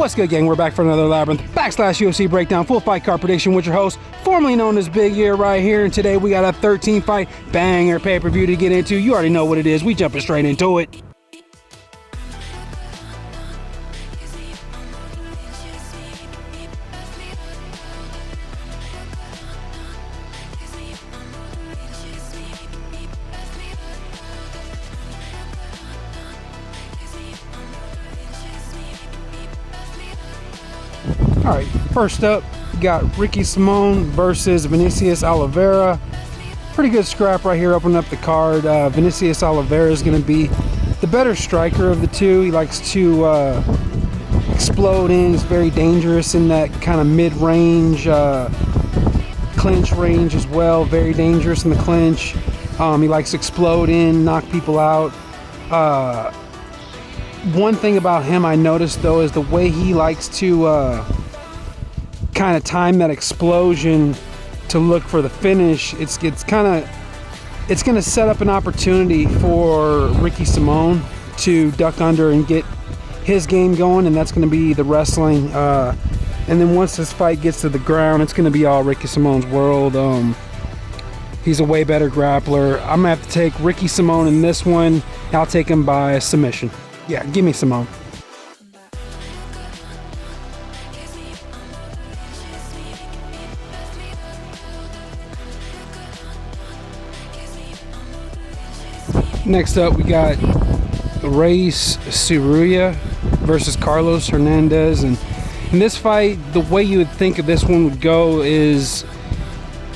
What's good, gang? We're back for another Labyrinth / UFC breakdown, full fight card prediction with your host, formerly known as Big Ear right here. And today we got a 13 fight banger pay-per-view to get into. You already know what it is. We jumping straight into it. All right, first up, we got Ricky Simón versus Vinicius Oliveira. Pretty good scrap right here, opening up the card. Vinicius Oliveira is going to be the better striker of the two. He likes to explode in. He's very dangerous in that kind of mid-range clinch range as well. Very dangerous in the clinch. He likes to explode in, knock people out. One thing about him I noticed though is the way he likes to kind of time that explosion to look for the finish. It's going to set up an opportunity for Ricky Simón to duck under and get his game going, and that's going to be the wrestling. And then once this fight gets to the ground, it's going to be all Ricky Simón's world. He's a way better grappler. I'm gonna have to take Ricky Simón in this one. I'll take him by submission. Yeah, give me Simón. Next up, we got Vs Tsuruya versus Carlos Hernandez. And in this fight, the way you would think of this one would go is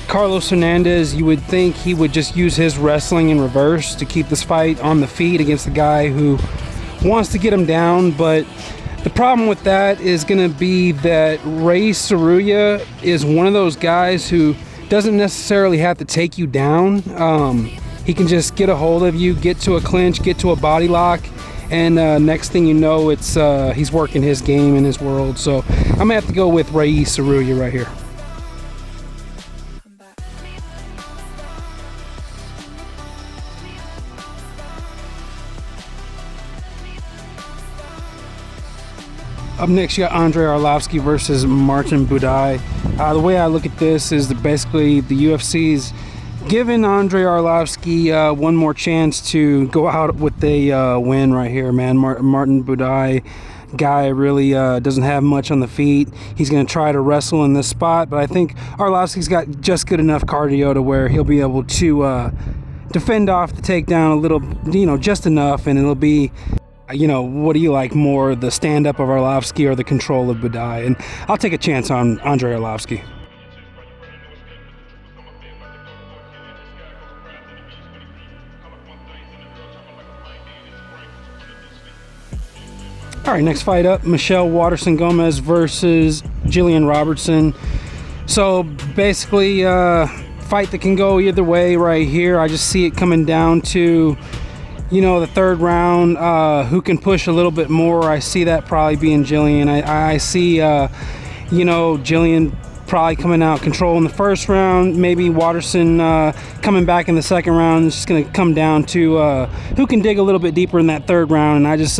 Carlos Hernandez, you would think he would just use his wrestling in reverse to keep this fight on the feet against the guy who wants to get him down. But the problem with that is going to be that Vs Tsuruya is one of those guys who doesn't necessarily have to take you down. He can just get a hold of you, get to a clinch, get to a body lock, and next thing you know, it's he's working his game in his world. So I'm gonna have to go with Vs Tsuruya right here. Up next, you got Andrei Arlovski versus Martin Buday. The way I look at this is that basically the UFC's giving Andrei Arlovski one more chance to go out with a win right here, man. Martin Buday guy really doesn't have much on the feet. He's going to try to wrestle in this spot, but I think Arlovski's got just good enough cardio to where he'll be able to defend off the takedown a little, just enough, and it'll be, what do you like more, the stand-up of Arlovski or the control of Buday? And I'll take a chance on Andrei Arlovski. All right, next fight up, Waterson-Gomez versus Jourdain Robertson. So basically, fight that can go either way right here. I just see it coming down to, the third round, who can push a little bit more. I see that probably being Jourdain. I see, Jourdain probably coming out control in the first round. Maybe Waterson coming back in the second round. It's just going to come down to who can dig a little bit deeper in that third round. And I just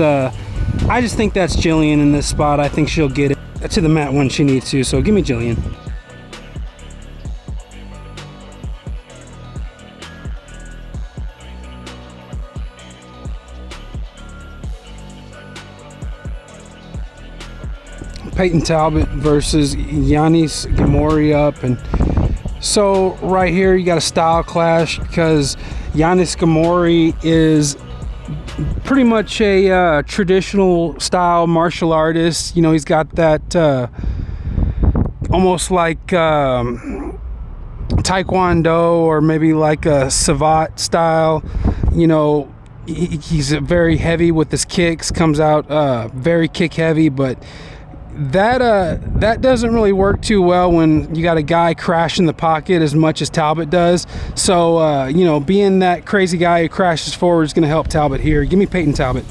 think that's Jourdain in this spot. I think she'll get it to the mat when she needs to. So give me Jourdain. Peyton Talbott versus Hernandez Vs Ghemmouri up, and so right here you got a style clash because Hernandez Vs Ghemmouri is pretty much a traditional style martial artist. He's got that almost like Taekwondo or maybe like a Savate style. He's very heavy with his kicks, comes out very kick heavy, but that doesn't really work too well when you got a guy crash in the pocket as much as Talbott does. So being that crazy guy who crashes forward is going to help Talbott here. Give me Peyton Talbott.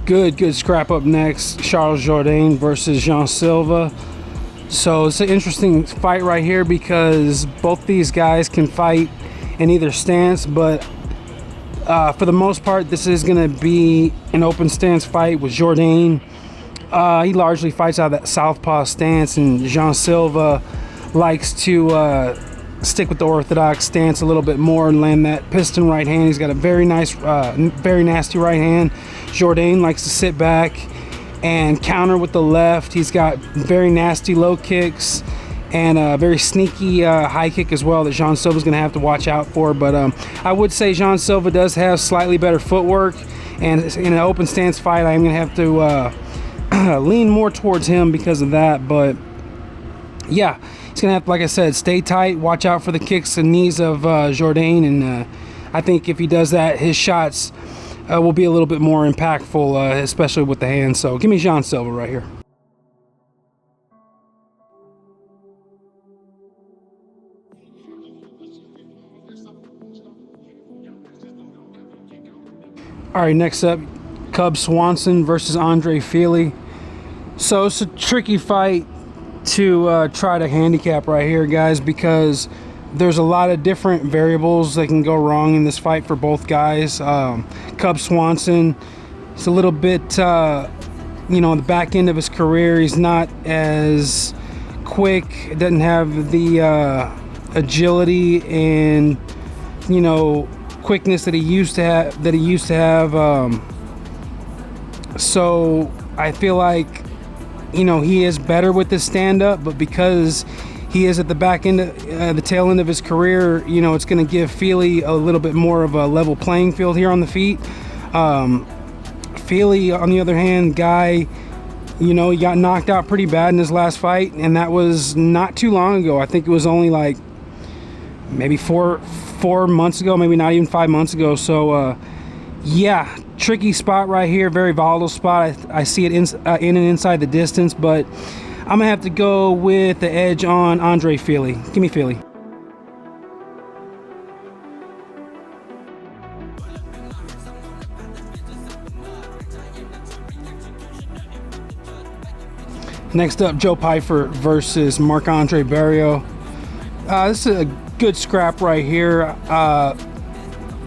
Good scrap up next. Jourdain versus Silva. So it's an interesting fight right here because both these guys can fight in either stance, but for the most part, this is going to be an open stance fight with Jourdain. He largely fights out of that southpaw stance, and Jourdain Silva likes to stick with the orthodox stance a little bit more and land that piston right hand. He's got a very nice, very nasty right hand. Jourdain likes to sit back and counter with the left. He's got very nasty low kicks and a very sneaky high kick as well that Jourdain Silva's going to have to watch out for. But I would say Jourdain Silva does have slightly better footwork, and in an open stance fight, I'm going to have to lean more towards him because of that. But yeah, he's going to have to, like I said, stay tight, watch out for the kicks and knees of Jourdain, and I think if he does that, his shots will be a little bit more impactful, especially with the hands. So give me Jourdain Silva right here. All right, next up, Cub Swanson versus Andre Fili. So it's a tricky fight to try to handicap right here, guys, because there's a lot of different variables that can go wrong in this fight for both guys. Cub Swanson is a little bit, you know, on the back end of his career. He's not as quick, doesn't have the agility and, you know, quickness that he used to have. So I feel like, you know, he is better with his stand-up, but because he is at the back end, the tail end of his career, you know, it's going to give Fili a little bit more of a level playing field here on the feet. Fili, on the other hand, guy, you know, he got knocked out pretty bad in his last fight, and that was not too long ago. I think it was only like maybe four months ago, maybe not even 5 months ago. So yeah, tricky spot right here, very volatile spot. I see it in and inside the distance, but I'm gonna have to go with the edge on Andre Fili. Give me Fili. Next up, Joe Pyfer versus Marc-Andre Barriault. This is a good scrap right here.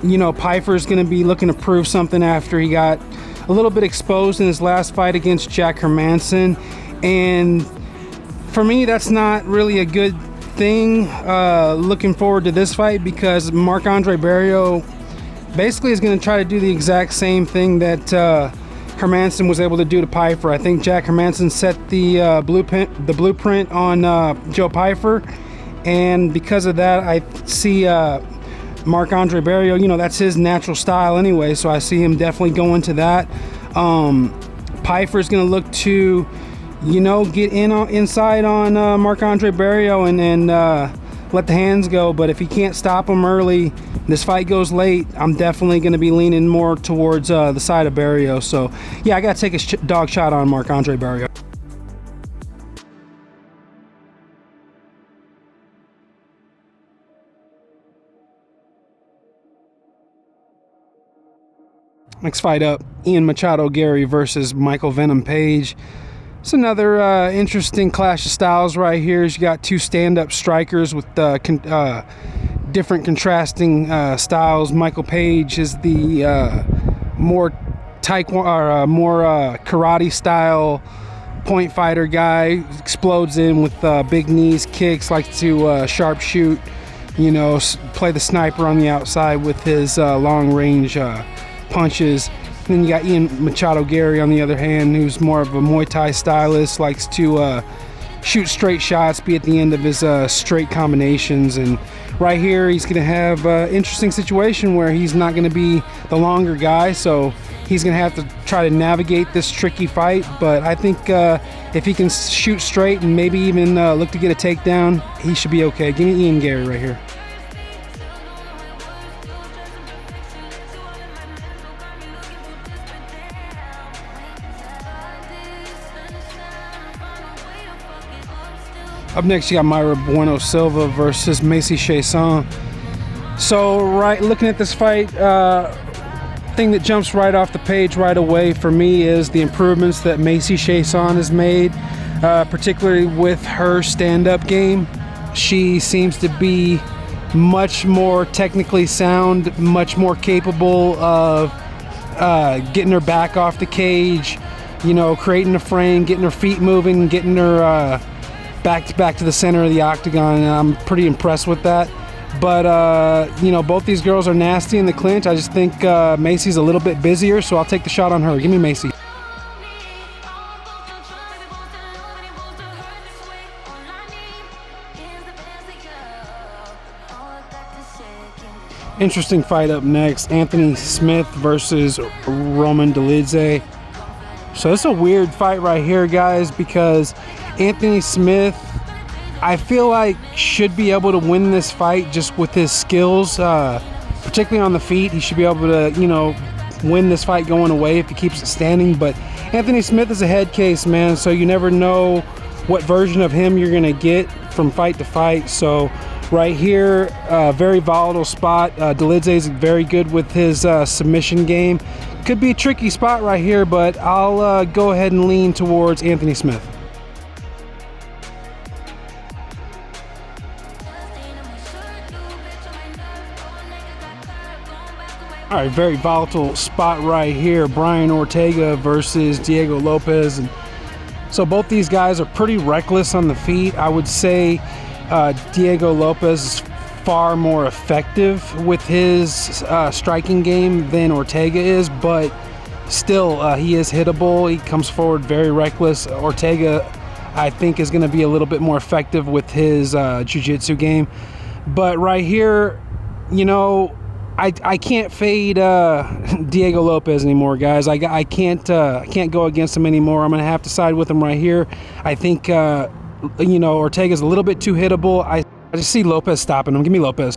You know, Pyfer's going to be looking to prove something after he got a little bit exposed in his last fight against Jack Hermansson, and for me, that's not really a good thing. Looking forward to this fight because Marc-Andre Barriault basically is going to try to do the exact same thing that Hermansson was able to do to Pyfer. I think Jack Hermansson set the blueprint on Joe Pyfer, and because of that, I see Marc-Andre Barriault, you know, that's his natural style anyway, so I see him definitely going to that. Pyfer's going to look to, you know, get inside on Marc-Andre Barriault and let the hands go, but if he can't stop him early, this fight goes late, I'm definitely going to be leaning more towards the side of Barriault. So yeah, I got to take a dog shot on Marc-Andre Barriault. Next fight up, Ian Machado Garry versus Michael Venom Page. It's another interesting clash of styles right here. You got two stand-up strikers with different contrasting styles. Michael Page is the more karate style point fighter guy. Explodes in with big knees, kicks, likes to sharp shoot. You know, play the sniper on the outside with his long range punches. And then you got Ian Machado Garry on the other hand, who's more of a Muay Thai stylist, likes to shoot straight shots, be at the end of his straight combinations. And right here, he's going to have an interesting situation where he's not going to be the longer guy, so he's going to have to try to navigate this tricky fight. But I think if he can shoot straight and maybe even look to get a takedown, he should be okay. Give me Ian Garry right here. Up next, you got Mayra Bueno Silva versus Macy Chiasson. So, right, looking at this fight, thing that jumps right off the page right away for me is the improvements that Macy Chiasson has made. particularly with her stand-up game. She seems to be much more technically sound, much more capable of getting her back off the cage, you know, creating a frame, getting her feet moving, getting her back to the center of the octagon, and I'm pretty impressed with that. But you know, both these girls are nasty in the clinch. I just think Macy's a little bit busier, so I'll take the shot on her. Give me Macy. Interesting fight up next. Anthony Smith versus Roman Dolidze. So it's a weird fight right here, guys, because Anthony Smith, I feel like, should be able to win this fight just with his skills, particularly on the feet. He should be able to, you know, win this fight going away if he keeps it standing. But Anthony Smith is a head case, man, so you never know what version of him you're going to get from fight to fight. So right here, very volatile spot. Dolidze is very good with his submission game. Could be a tricky spot right here, but I'll go ahead and lean towards Anthony Smith. All right, very volatile spot right here. Brian Ortega versus Diego Lopes. And so both these guys are pretty reckless on the feet. I would say Diego Lopes is far more effective with his striking game than Ortega is, but still he is hittable. He comes forward very reckless. Ortega, I think, is going to be a little bit more effective with his jiu-jitsu game. But right here, you know, I can't fade Diego Lopes anymore, guys. I can't go against him anymore. I'm going to have to side with him right here. I think you know, Ortega's a little bit too hittable. I just see Lopes stopping him. Give me Lopes.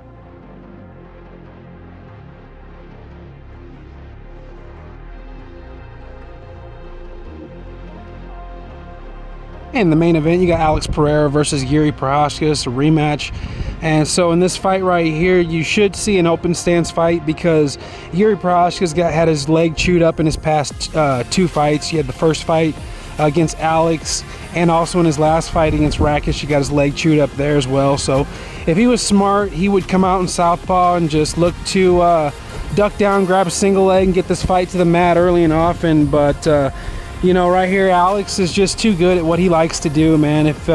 In the main event, you got Alex Pereira versus Garry Procházka, a rematch. And so in this fight right here, you should see an open stance fight because Garry Procházka's had his leg chewed up in his past 2 fights. He had the first fight against Alex, and also in his last fight against Rakic, he got his leg chewed up there as well. So if he was smart, he would come out in southpaw and just look to duck down, grab a single leg, and get this fight to the mat early and often. But you know, right here, Alex is just too good at what he likes to do, man. If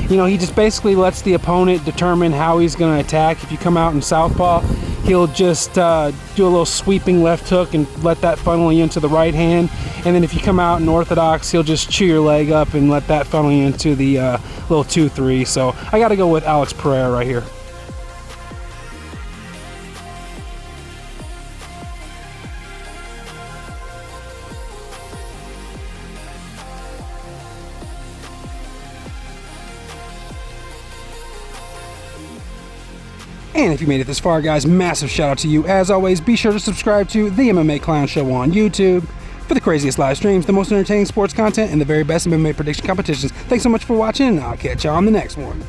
you know, he just basically lets the opponent determine how he's going to attack. If you come out in southpaw, he'll just do a little sweeping left hook and let that funnel you into the right hand. And then if you come out in orthodox, he'll just chew your leg up and let that funnel you into the little 2-3. So I got to go with Alex Pereira right here. And if you made it this far, guys, massive shout out to you. As always, be sure to subscribe to the MMA Clown Show on YouTube for the craziest live streams, the most entertaining sports content, and the very best MMA prediction competitions. Thanks so much for watching, and I'll catch you on the next one.